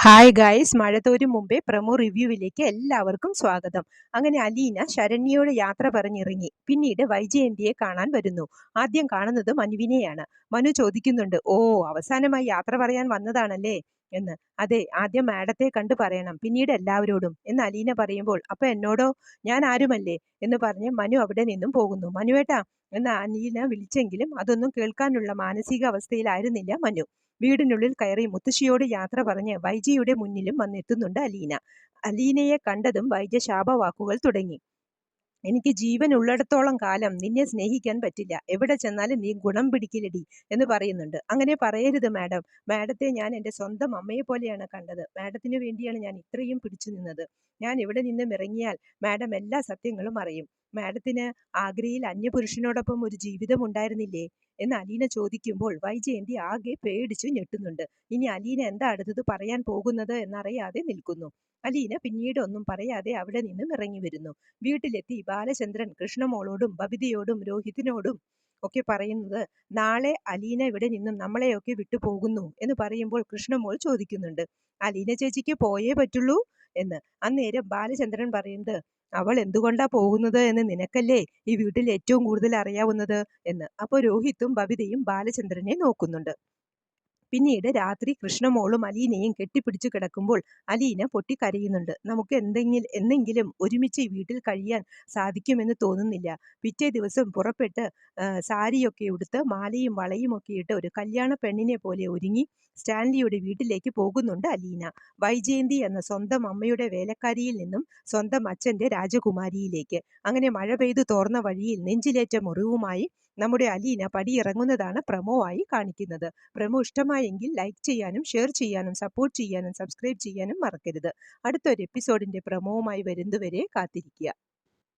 Hi guys, മഴ തോരും മുമ്പേ promo റിവ്യൂവിലേക്ക് എല്ലാവർക്കും സ്വാഗതം. അങ്ങനെ അലീന ശരണ്യയോട് യാത്ര പറഞ്ഞിറങ്ങി. പിന്നീട് വൈജയന്തിയെ കാണാൻ വരുന്നു. ആദ്യം കാണുന്നത് മനുവിനെയാണ്. മനു ചോദിക്കുന്നുണ്ട്, ഓ, അവസാനമായി യാത്ര പറയാൻ വന്നതാണല്ലേ എന്ന്. അതെ, ആദ്യം മാഡത്തെ കണ്ടു പറയണം, പിന്നീട് എല്ലാവരോടും എന്ന് അലീന പറയുമ്പോൾ, അപ്പൊ എന്നോടോ? ഞാൻ ആരുമല്ലേ എന്ന് പറഞ്ഞ് മനു അവിടെ നിന്നും പോകുന്നു. മനുവേട്ടാ എന്ന് അലീന വിളിച്ചെങ്കിലും അതൊന്നും കേൾക്കാനുള്ള മാനസികാവസ്ഥയിലായിരുന്നില്ല മനു. വീടിനുള്ളിൽ കയറി മുത്തശ്ശിയോട് യാത്ര പറഞ്ഞ് വൈജയുടെ മുന്നിലും വന്നെത്തുന്നുണ്ട് അലീന. അലീനയെ കണ്ടതും വൈജ ശാപവാക്കുകൾ തുടങ്ങി. എനിക്ക് ജീവൻ ഉള്ളിടത്തോളം കാലം നിന്നെ സ്നേഹിക്കാൻ പറ്റില്ല. എവിടെ ചെന്നാലും നീ ഗുണം പിടിക്കില്ലടി എന്ന് പറയുന്നുണ്ട്. അങ്ങനെ പറയരുത് മാഡം. മാഡത്തെ ഞാൻ എൻ്റെ സ്വന്തം അമ്മയെ പോലെയാണ് കണ്ടത്. മാഡത്തിന് വേണ്ടിയാണ് ഞാൻ ഇത്രയും പിടിച്ചു നിന്നത്. ഞാൻ ഇവിടെ നിന്നും ഇറങ്ങിയാൽ മാഡം എല്ലാ സത്യങ്ങളും അറിയും. മാഡത്തിന് ആഗ്രയിൽ അന്യപുരുഷനോടൊപ്പം ഒരു ജീവിതം ഉണ്ടായിരുന്നില്ലേ എന്ന് അലീന ചോദിക്കുമ്പോൾ വൈജയന്തി ആകെ പേടിച്ചു ഞെട്ടുന്നുണ്ട്. ഇനി അലീന എന്താ അടുത്തത് പറയാൻ പോകുന്നത് എന്നറിയാതെ നിൽക്കുന്നു. അലീന പിന്നീട് ഒന്നും പറയാതെ അവിടെ നിന്നും ഇറങ്ങി വരുന്നു. വീട്ടിലെത്തി ബാലചന്ദ്രൻ കൃഷ്ണമോളോടും ബബിതയോടും രോഹിതിനോടും ഒക്കെ പറയുന്നത്, നാളെ അലീന ഇവിടെ നിന്നും നമ്മളെയൊക്കെ വിട്ടു പോകുന്നു എന്ന് പറയുമ്പോൾ കൃഷ്ണമോൾ ചോദിക്കുന്നുണ്ട്, അലീന ചേച്ചിക്ക് പോയേ പറ്റുള്ളൂ എന്ന്. അന്നേരം ബാലചന്ദ്രൻ പറയുന്നത്, അവൾ എന്തുകൊണ്ടാ പോകുന്നത് എന്ന് നിനക്കല്ലേ ഈ വീട്ടിൽ ഏറ്റവും കൂടുതൽ അറിയാവുന്നത് എന്ന്. അപ്പോൾ രോഹിത്തും ബബിതയും ബാലചന്ദ്രനെ നോക്കുന്നുണ്ട്. പിന്നീട് രാത്രി കൃഷ്ണമോളും അലീനയും കെട്ടിപ്പിടിച്ചു കിടക്കുമ്പോൾ അലീന പൊട്ടിക്കരയുന്നുണ്ട്. നമുക്ക് എന്നെങ്കിലും ഒരുമിച്ച് ഈ വീട്ടിൽ കഴിയാൻ സാധിക്കുമെന്ന് തോന്നുന്നില്ല. പിറ്റേ ദിവസം പുറപ്പെട്ട് സാരിയൊക്കെ ഉടുത്ത് മാലയും വളയും ഒക്കെ ഇട്ട് ഒരു കല്യാണ പെണ്ണിനെ പോലെ ഒരുങ്ങി സ്റ്റാൻലിയുടെ വീട്ടിലേക്ക് പോകുന്നുണ്ട് അലീന. വൈജയന്തി എന്ന സ്വന്തം അമ്മയുടെ വേലക്കാരിയിൽ നിന്നും സ്വന്തം അച്ഛൻ്റെ രാജകുമാരിയിലേക്ക്. അങ്ങനെ മഴ പെയ്തു തോർന്ന വഴിയിൽ നെഞ്ചിലേറ്റ മുറിവുമായി നമ്മുടെ അലീന പടിയിറങ്ങുന്നതാണ് പ്രമോ ആയി കാണിക്കുന്നത്. പ്രമോ ഇഷ്ടമായെങ്കിൽ ലൈക്ക് ചെയ്യാനും ഷെയർ ചെയ്യാനും സപ്പോർട്ട് ചെയ്യാനും സബ്സ്ക്രൈബ് ചെയ്യാനും മറക്കരുത്. അടുത്തൊരു എപ്പിസോഡിൻ്റെ പ്രമോവുമായി വരുന്നതുവരെ കാത്തിരിക്കുക.